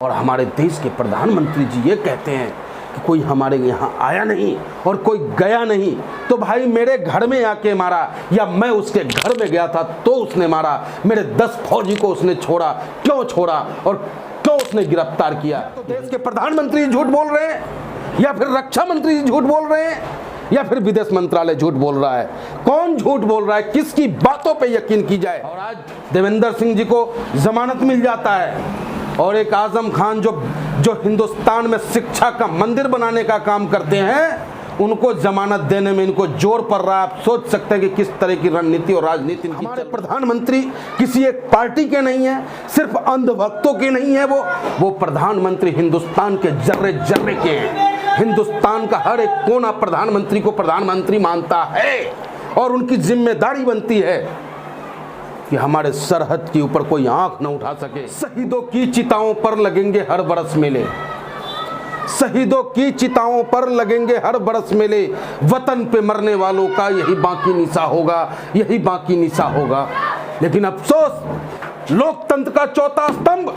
और हमारे देश के प्रधानमंत्री जी ये कहते हैं कि कोई हमारे यहाँ आया नहीं और कोई गया नहीं। तो भाई मेरे घर में आके मारा या मैं उसके घर में गया था तो उसने मारा, मेरे 10 फौजी को उसने छोड़ा, क्यों छोड़ा और क्यों उसने गिरफ्तार किया? तो देश के प्रधानमंत्री झूठ बोल रहे हैं या फिर रक्षा मंत्री झूठ बोल रहे हैं या फिर विदेश मंत्रालय झूठ बोल रहा है? कौन झूठ बोल रहा है? किसकी बातों पे यकीन की जाए? और आज देवेंद्र सिंह जी को जमानत मिल जाता है और एक आजम खान जो हिंदुस्तान में शिक्षा का मंदिर बनाने का काम करते हैं, उनको जमानत देने में इनको जोर पड़ रहा है। आप सोच सकते हैं कि किस तरह की रणनीति और राजनीति। हमारे प्रधानमंत्री किसी एक पार्टी के नहीं है, सिर्फ अंधभक्तों के नहीं है, वो प्रधानमंत्री हिंदुस्तान के जर्रे जर्रे के हैं। हिंदुस्तान का हर एक कोना प्रधानमंत्री को प्रधानमंत्री मानता है और उनकी जिम्मेदारी बनती है कि हमारे सरहद के ऊपर कोई आंख न उठा सके। शहीदों की चिताओं पर लगेंगे हर बरस मेले, शहीदों की चिताओं पर लगेंगे हर बरस मेले, वतन पे मरने वालों का यही बाकी निशा होगा, यही बाकी निशा होगा। लेकिन अफसोस, लोकतंत्र का चौथा स्तंभ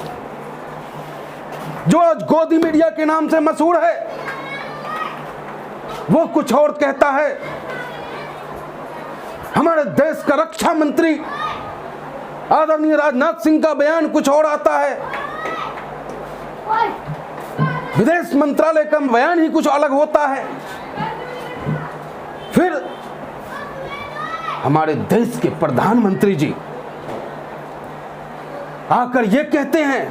जो आज गोदी मीडिया के नाम से मशहूर है, वो कुछ और कहता है। हमारे देश का रक्षा मंत्री आदरणीय राजनाथ सिंह का बयान कुछ और आता है, विदेश मंत्रालय का बयान ही कुछ अलग होता है। फिर हमारे देश के प्रधानमंत्री जी आकर ये कहते हैं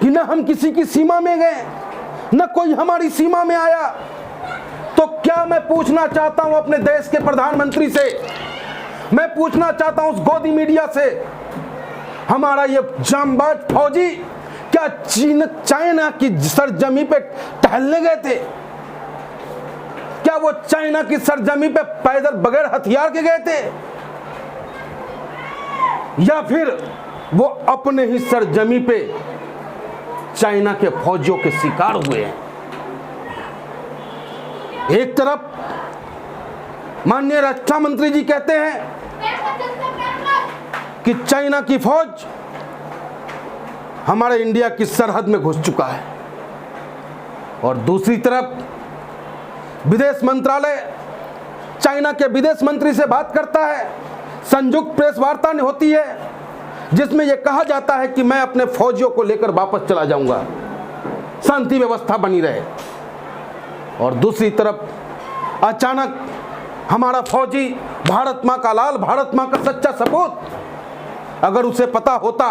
कि न हम किसी की सीमा में गए, न कोई हमारी सीमा में आया। तो क्या मैं पूछना चाहता हूं अपने देश के प्रधानमंत्री से, मैं पूछना चाहता हूं उस गोदी मीडिया से, हमारा ये जांबाज फौजी क्या चाइना की सरजमी पे टहलने गए थे? क्या वो चाइना की सरजमी पे पैदल बगैर हथियार के गए थे, या फिर वो अपने ही सरजमी पे चाइना के फौजियों के शिकार हुए हैं? एक तरफ माननीय रक्षा मंत्री जी कहते हैं कि चाइना की फौज हमारे इंडिया की सरहद में घुस चुका है, और दूसरी तरफ विदेश मंत्रालय चाइना के विदेश मंत्री से बात करता है। संयुक्त प्रेस वार्ता होती है जिसमें यह कहा जाता है कि मैं अपने फौजियों को लेकर वापस चला जाऊंगा, शांति व्यवस्था बनी रहे। और दूसरी तरफ अचानक हमारा फौजी, भारत मां का लाल, भारत मां का सच्चा सपूत, अगर उसे पता होता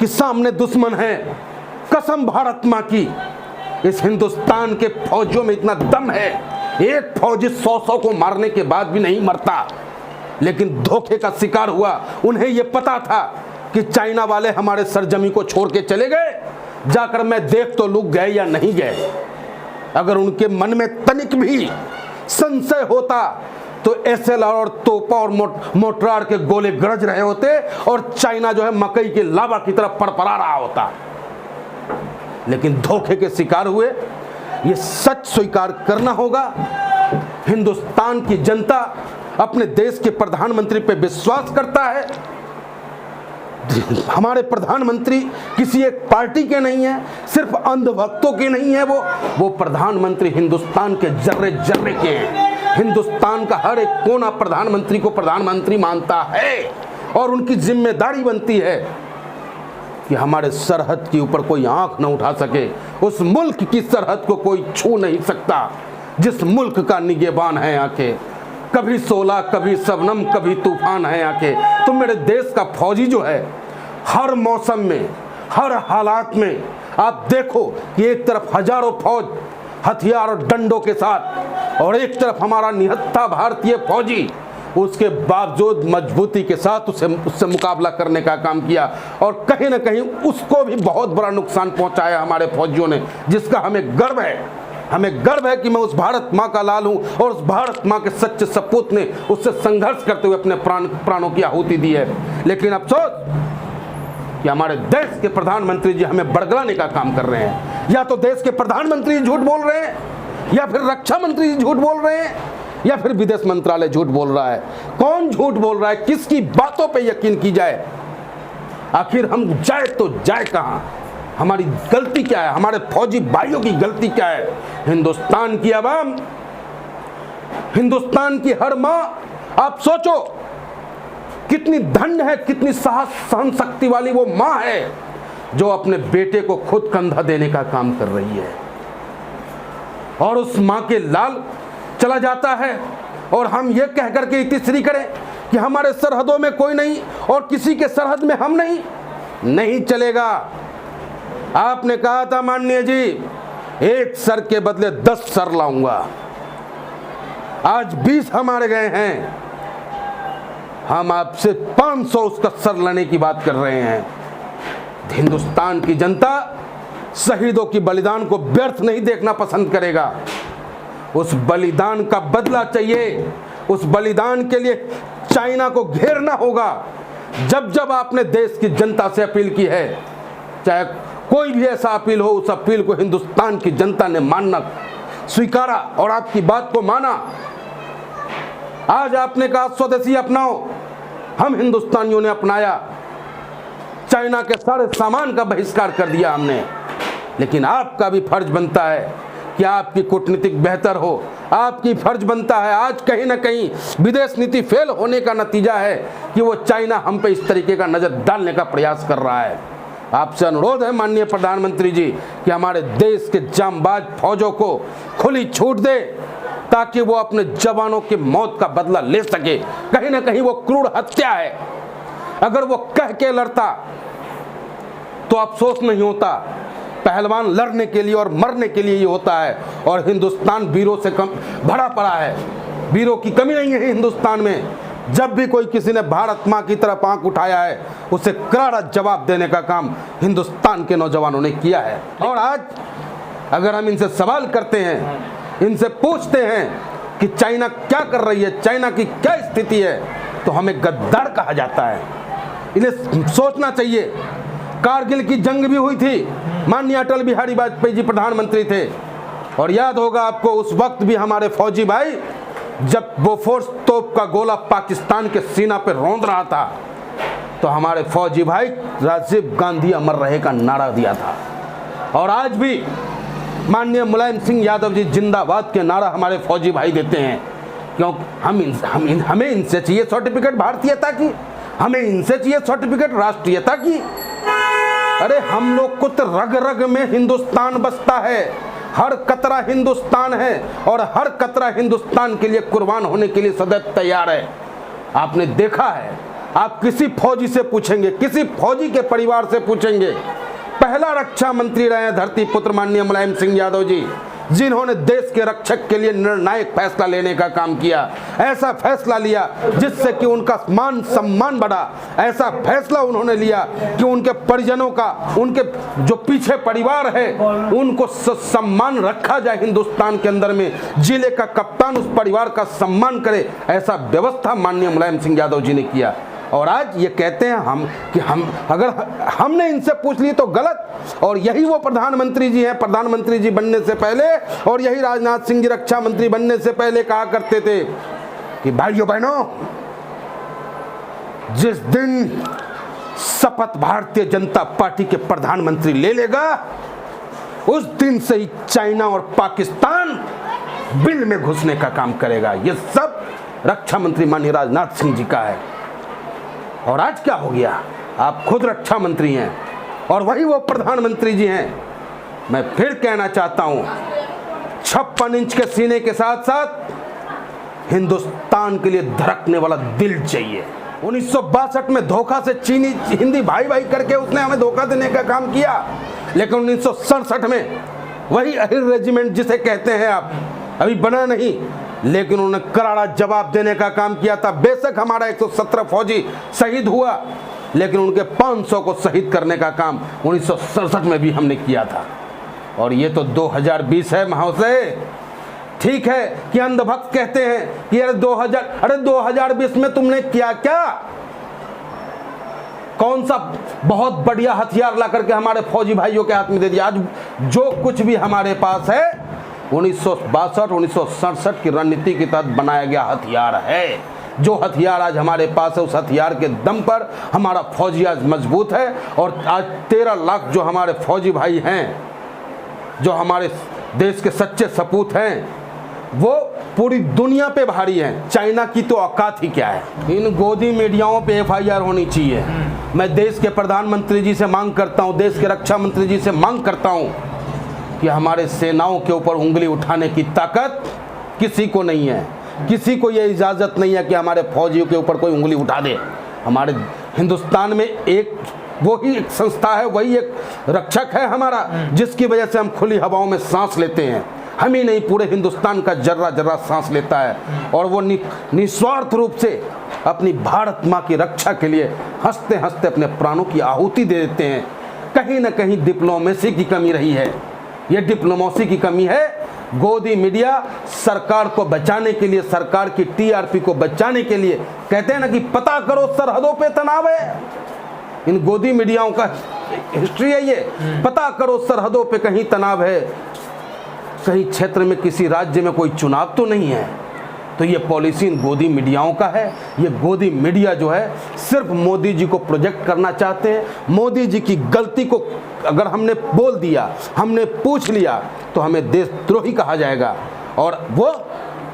कि सामने दुश्मन है, कसम भारत मां की, इस हिंदुस्तान के फौजियों में इतना दम है, एक फौजी 100 को मारने के बाद भी नहीं मरता, लेकिन धोखे का शिकार हुआ। उन्हें यह पता था कि चाइना वाले हमारे सरजमी को छोड़ के चले गए, जाकर मैं देख तो लूं गए या नहीं गए। अगर उनके मन में तनिक भी संशय होता तो एसएलआर और तोपा और मोटरार के गोले गरज रहे होते और चाइना जो है मकई के लावा की तरफ पड़पड़ा रहा होता। लेकिन धोखे के शिकार हुए, ये सच स्वीकार करना होगा। हिंदुस्तान की जनता अपने देश के प्रधानमंत्री पे विश्वास करता है। हमारे प्रधानमंत्री किसी एक पार्टी के नहीं है, सिर्फ अंधभक्तों के नहीं है, वो प्रधानमंत्री हिंदुस्तान के जर्रे जर्रे के हैं। हिंदुस्तान का हर एक कोना प्रधानमंत्री को प्रधानमंत्री मानता है और उनकी जिम्मेदारी बनती है कि हमारे सरहद के ऊपर कोई आंख न उठा सके। उस मुल्क की सरहद को कोई छू नहीं सकता जिस मुल्क का निगहबान है आंखें। कभी सोला, कभी शबनम, कभी तूफान है आंखें। तो मेरे देश का फौजी जो है, हर मौसम में, हर हालात में, आप देखो कि एक तरफ हजारों फौज हथियार और डंडों के साथ और एक तरफ हमारा निहत्था भारतीय फौजी, उसके बावजूद मजबूती के साथ उससे मुकाबला करने का काम किया और कहीं ना कहीं उसको भी बहुत बड़ा नुकसान पहुंचाया हमारे फौजियों ने, जिसका हमें गर्व है। हमें गर्व है कि मैं उस भारत माँ का लाल हूँ और उस भारत माँ के सच्चे सपूत ने उससे संघर्ष करते हुए अपने प्राणों की आहुति दी है। लेकिन अफसोस कि हमारे देश के प्रधानमंत्री जी हमें बरगलाने का काम कर रहे हैं। या तो देश के प्रधानमंत्री झूठ बोल रहे हैं, या फिर रक्षा मंत्री झूठ बोल रहे हैं, या फिर विदेश मंत्रालय झूठ बोल रहा है। कौन झूठ बोल रहा है? किसकी बातों पे यकीन की जाए? आखिर हम जाए तो जाए कहां? हमारी गलती क्या है, हमारे फौजी भाइयों की गलती क्या है। हिंदुस्तान की आवाम, हिंदुस्तान की हर माँ, आप सोचो कितनी धन्य है, कितनी साहस सहन शक्ति वाली वो माँ है जो अपने बेटे को खुद कंधा देने का काम कर रही है। और उस माँ के लाल चला जाता है और हम ये कह करके इतिश्री करें कि हमारे सरहदों में कोई नहीं और किसी के सरहद में हम नहीं चलेगा। आपने कहा था माननीय जी, एक सर के बदले 10 सर लाऊंगा। आज 20 हमारे गए हैं, हम आपसे 500 उसका सर लाने की बात कर रहे हैं। हिंदुस्तान की जनता शहीदों की बलिदान को व्यर्थ नहीं देखना पसंद करेगा। उस बलिदान का बदला चाहिए। उस बलिदान के लिए चाइना को घेरना होगा। जब जब आपने देश की जनता से अपील की है, चाहे कोई भी ऐसा अपील हो, उस अपील को हिंदुस्तान की जनता ने मानना स्वीकारा और आपकी बात को माना। आज आपने कहा स्वदेशी अपनाओ, हम हिंदुस्तानियों ने अपनाया। चाइना के सारे सामान का बहिष्कार कर दिया हमने। लेकिन आपका भी फर्ज बनता है कि आपकी कूटनीतिक बेहतर हो। आपकी फर्ज बनता है, आज कहीं ना कहीं विदेश नीति फेल होने का नतीजा है कि वो चाइना हम पे इस तरीके का नजर डालने का प्रयास कर रहा है। आपसे अनुरोध है माननीय प्रधानमंत्री जी कि हमारे देश के जांबाज फौजों को खुली छूट दे ताकि वो अपने जवानों की मौत का बदला ले सके। कहीं ना कहीं वो क्रूर हत्या है। अगर वो कह के लड़ता तो अफसोस नहीं होता। पहलवान लड़ने के लिए और मरने के लिए ही होता है और हिंदुस्तान वीरों से कम भरा पड़ा है। वीरों की कमी नहीं है हिंदुस्तान में। जब भी कोई किसी ने भारत माँ की तरफ आंख उठाया है, उसे करारा जवाब देने का काम हिंदुस्तान के नौजवानों ने किया है। और आज अगर हम इनसे सवाल करते हैं, इनसे पूछते हैं कि चाइना क्या कर रही है, चाइना की क्या स्थिति है, तो हमें गद्दार कहा जाता है। इन्हें सोचना चाहिए। कारगिल की जंग भी हुई थी, माननीय अटल बिहारी वाजपेयी जी प्रधानमंत्री थे और याद होगा आपको, उस वक्त भी हमारे फौजी भाई जब बोफोर्स तोप का गोला पाकिस्तान के सीना पर रौंद रहा था तो हमारे फौजी भाई राजीव गांधी अमर रहे का नारा दिया था। और आज भी माननीय मुलायम सिंह यादव जी जिंदाबाद के नारा हमारे फौजी भाई देते हैं। क्यों? हमें इनसे चाहिए सर्टिफिकेट भारतीयता की, हमें इनसे चाहिए सर्टिफिकेट राष्ट्रीयता की। अरे हम लोग को तो रग रग में हिंदुस्तान बसता है, हर कतरा हिंदुस्तान है और हर कतरा हिंदुस्तान के लिए कुर्बान होने के लिए सदैव तैयार है। आपने देखा है, आप किसी फौजी से पूछेंगे, किसी फौजी के परिवार से पूछेंगे, पहला रक्षा मंत्री रहे हैं धरती पुत्र माननीय मुलायम सिंह यादव जी, जिन्होंने देश के रक्षक के लिए निर्णायक फैसला लेने का काम किया। ऐसा फैसला लिया जिससे कि उनका मान सम्मान बढ़ा। ऐसा फैसला उन्होंने लिया कि उनके परिजनों का, उनके जो पीछे परिवार है, उनको सम्मान रखा जाए हिंदुस्तान के अंदर में। जिले का कप्तान उस परिवार का सम्मान करे, ऐसा व्यवस्था माननीय मुलायम सिंह यादव जी ने किया। और आज ये कहते हैं हम अगर हमने इनसे पूछ ली तो गलत। और यही वो प्रधानमंत्री जी हैं, प्रधानमंत्री जी बनने से पहले और यही राजनाथ सिंह जी रक्षा मंत्री बनने से पहले कहा करते थे कि भाइयों बहनों, जिस दिन शपथ भारतीय जनता पार्टी के प्रधानमंत्री ले लेगा, उस दिन से ही चाइना और पाकिस्तान बिल में घुसने का काम करेगा। ये सब रक्षा मंत्री माननीय राजनाथ सिंह जी का है। और आज क्या हो गया, आप खुद रक्षा मंत्री हैं और वही वो प्रधानमंत्री जी हैं। मैं फिर कहना चाहता हूं, 56 इंच के सीने के साथ साथ हिंदुस्तान के लिए धड़कने वाला दिल चाहिए। 1962 में धोखा से चीनी हिंदी भाई भाई करके उसने हमें धोखा देने का काम किया। लेकिन 1967 में वही अहिर रेजिमेंट जिसे कहते हैं आप, अभी बना नहीं, लेकिन उन्होंने करारा जवाब देने का काम किया था। बेशक हमारा 117 फौजी शहीद हुआ, लेकिन उनके 500 को शहीद करने का काम 1967 में भी हमने किया था। और ये तो 2020 है महोदय। ठीक है कि अंधभक्त कहते हैं कि अरे 2020 में तुमने किया क्या? कौन सा बहुत बढ़िया हथियार ला करके हमारे फौजी भाइयों के हाथ में दे दिया? आज जो कुछ भी हमारे पास है 1962 1967 की रणनीति के तहत बनाया गया हथियार है। जो हथियार आज हमारे पास है, उस हथियार के दम पर हमारा फौजी आज मजबूत है। और आज 13 लाख जो हमारे फौजी भाई हैं, जो हमारे देश के सच्चे सपूत हैं, वो पूरी दुनिया पे भारी हैं। चाइना की तो औकात ही क्या है। इन गोदी मीडियाओं पे FIR होनी चाहिए। मैं देश के प्रधानमंत्री जी से मांग करता हूँ, देश के रक्षा मंत्री जी से मांग करता हूँ कि हमारे सेनाओं के ऊपर उंगली उठाने की ताकत किसी को नहीं है। किसी को ये इजाज़त नहीं है कि हमारे फौजियों के ऊपर कोई उंगली उठा दे। हमारे हिंदुस्तान में एक वही एक संस्था है, वही एक रक्षक है हमारा, जिसकी वजह से हम खुली हवाओं में सांस लेते हैं। हम ही नहीं, पूरे हिंदुस्तान का जर्रा जर्रा सांस लेता है। और वो निस्वार्थ रूप से अपनी भारत माँ की रक्षा के लिए हंसते हंसते अपने प्राणों की आहुति दे देते हैं। कहीं ना कहीं डिप्लोमेसी की कमी रही है। ये डिप्लोमेसी की कमी है। गोदी मीडिया सरकार को बचाने के लिए, सरकार की TRP को बचाने के लिए कहते हैं ना कि पता करो सरहदों पे तनाव है। इन गोदी मीडियाओं का हिस्ट्री है ये। पता करो सरहदों पे कहीं तनाव है, कहीं क्षेत्र में किसी राज्य में कोई चुनाव तो नहीं है। तो ये पॉलिसी इन गोदी मीडियाओं का है। ये गोदी मीडिया जो है सिर्फ मोदी जी को प्रोजेक्ट करना चाहते हैं। मोदी जी की गलती को अगर हमने बोल दिया, हमने पूछ लिया, तो हमें देशद्रोही कहा जाएगा और वो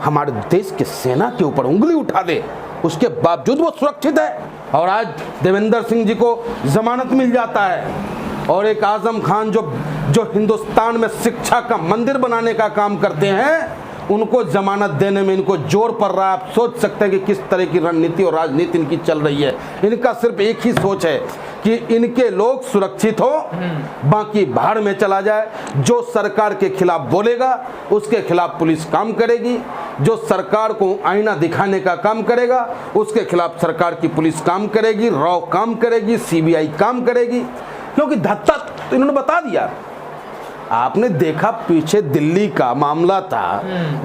हमारे देश के सेना के ऊपर उंगली उठा दे, उसके बावजूद वो सुरक्षित है। और आज देवेंद्र सिंह जी को जमानत मिल जाता है और एक आजम खान जो हिंदुस्तान में शिक्षा का मंदिर बनाने का काम करते हैं, उनको जमानत देने में इनको जोर पड़ रहा है। आप सोच सकते हैं कि किस तरह की रणनीति और राजनीति इनकी चल रही है। इनका सिर्फ एक ही सोच है कि इनके लोग सुरक्षित हो, बाकी भाड़ में चला जाए। जो सरकार के खिलाफ बोलेगा उसके खिलाफ पुलिस काम करेगी, जो सरकार को आईना दिखाने का काम करेगा उसके खिलाफ सरकार की पुलिस काम करेगी, रॉ काम करेगी, CBI काम करेगी। क्योंकि धत्ता तो इन्होंने बता दिया। आपने देखा पीछे दिल्ली का मामला था,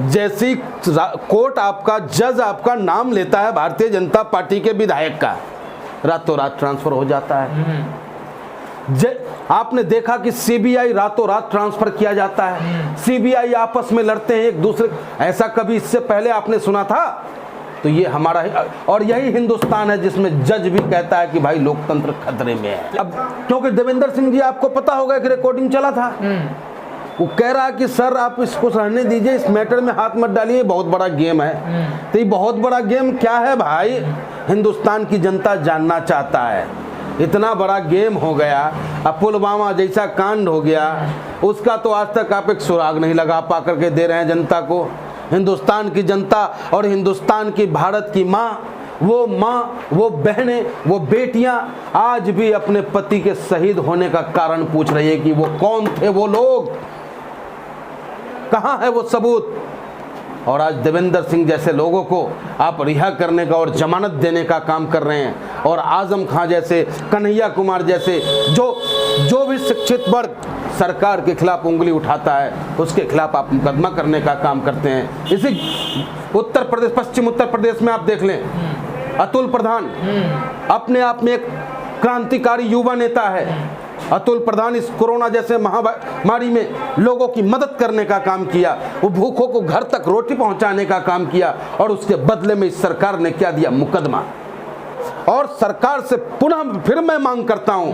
जैसी कोर्ट आपका जज आपका नाम लेता है भारतीय जनता पार्टी के विधायक का, रातों रात ट्रांसफर हो जाता है। आपने देखा कि CBI रातों रात ट्रांसफर किया जाता है। CBI आपस में लड़ते हैं एक दूसरे, ऐसा कभी इससे पहले आपने सुना था? तो ये हमारा और यही हिंदुस्तान है जिसमें जज भी कहता है कि भाई लोकतंत्र खतरे में है। अब क्योंकि देवेंद्र सिंह जी, आपको पता होगा कि रिकॉर्डिंग चला था, वो कह रहा है कि सर आप इसको रहने दीजिए, इस मैटर में हाथ मत डालिए, बहुत बड़ा गेम है। तो ये बहुत बड़ा गेम क्या है भाई, हिंदुस्तान की जनता जानना चाहता है। इतना बड़ा गेम हो गया, अब पुलवामा जैसा कांड हो गया, उसका तो आज तक आप एक सुराग नहीं लगा पा करके दे रहे हैं जनता को। हिंदुस्तान की जनता और हिंदुस्तान की भारत की माँ, वो बहनें, वो बेटियां आज भी अपने पति के शहीद होने का कारण पूछ रही है कि वो कौन थे, वो लोग कहाँ है वो सबूत। और आज देवेंद्र सिंह जैसे लोगों को आप रिहा करने का और जमानत देने का काम कर रहे हैं। और आजम खां जैसे, कन्हैया कुमार जैसे जो भी शिक्षित वर्ग सरकार के खिलाफ उंगली उठाता है, उसके खिलाफ आप मुकदमा करने का काम करते हैं। इसी उत्तर प्रदेश, पश्चिम उत्तर प्रदेश में आप देख लें, अतुल प्रधान अपने आप में एक क्रांतिकारी युवा नेता है। अतुल प्रधान इस कोरोना जैसे महामारी में लोगों की मदद करने का काम किया, वो भूखों को घर तक रोटी पहुंचाने का काम किया, और उसके बदले में इस सरकार ने क्या दिया, मुकदमा। और सरकार से पुनः फिर मैं मांग करता हूं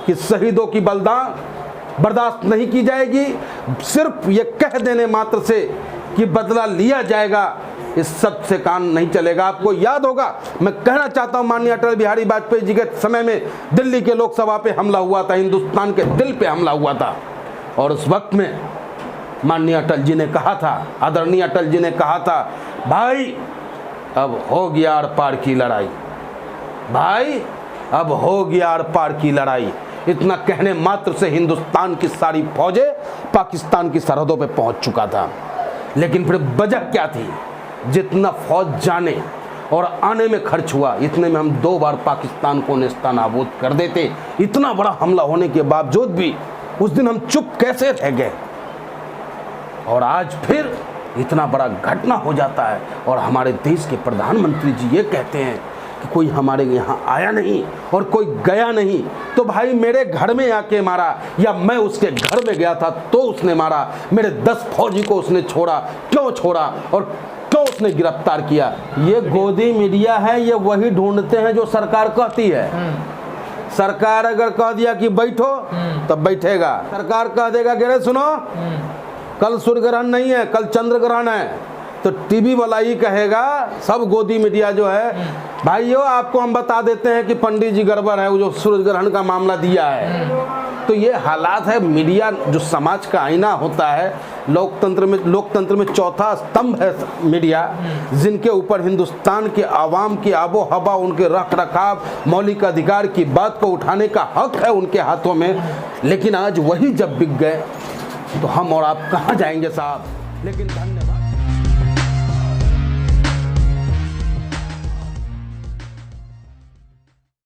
कि शहीदों की बलिदान बर्दाश्त नहीं की जाएगी। सिर्फ ये कह देने मात्र से कि बदला लिया जाएगा, इस सब से काम नहीं चलेगा। आपको याद होगा, मैं कहना चाहता हूं, माननीय अटल बिहारी वाजपेयी जी के समय में दिल्ली के लोकसभा पे हमला हुआ था, हिंदुस्तान के दिल पे हमला हुआ था। और उस वक्त में माननीय अटल जी ने कहा था, आदरणीय अटल जी ने कहा था, भाई अब हो गया आर पार की लड़ाई, भाई अब हो गया आर पार की लड़ाई। इतना कहने मात्र से हिंदुस्तान की सारी फौजें पाकिस्तान की सरहदों पे पहुंच चुका था। लेकिन फिर वजह क्या थी, जितना फौज जाने और आने में खर्च हुआ, इतने में हम 2 बार पाकिस्तान को नेस्तनाबूद कर देते। इतना बड़ा हमला होने के बावजूद भी उस दिन हम चुप कैसे रह गए, और आज फिर इतना बड़ा घटना हो जाता है और हमारे देश के प्रधानमंत्री जी ये कहते हैं कि कोई हमारे यहाँ आया नहीं और कोई गया नहीं। तो भाई मेरे घर में आके मारा, या मैं उसके घर में गया था तो उसने मारा, मेरे 10 फौजी को उसने छोड़ा, क्यों छोड़ा, और क्यों उसने गिरफ्तार किया? ये गोदी मीडिया है, ये वही ढूंढते हैं जो सरकार कहती है। सरकार अगर कह दिया कि बैठो तब बैठेगा। सरकार कह देगा कि अरे सुनो कल सूर्य ग्रहण नहीं है, कल चंद्र ग्रहण है, तो टीवी वाला ही कहेगा, सब गोदी मीडिया जो है, भाइयों आपको हम बता देते हैं कि पंडित जी गड़बड़ है, वो जो सूर्य ग्रहण का मामला दिया है। तो ये हालात है। मीडिया जो समाज का आईना होता है, लोकतंत्र में चौथा स्तंभ है मीडिया, जिनके ऊपर हिंदुस्तान के आवाम की आबो हवा, उनके रख रखाव, मौलिक अधिकार की बात को उठाने का हक है उनके हाथों में। लेकिन आज वही जब बिक गए तो हम और आप कहाँ जाएंगे साहब। लेकिन धन्यवाद।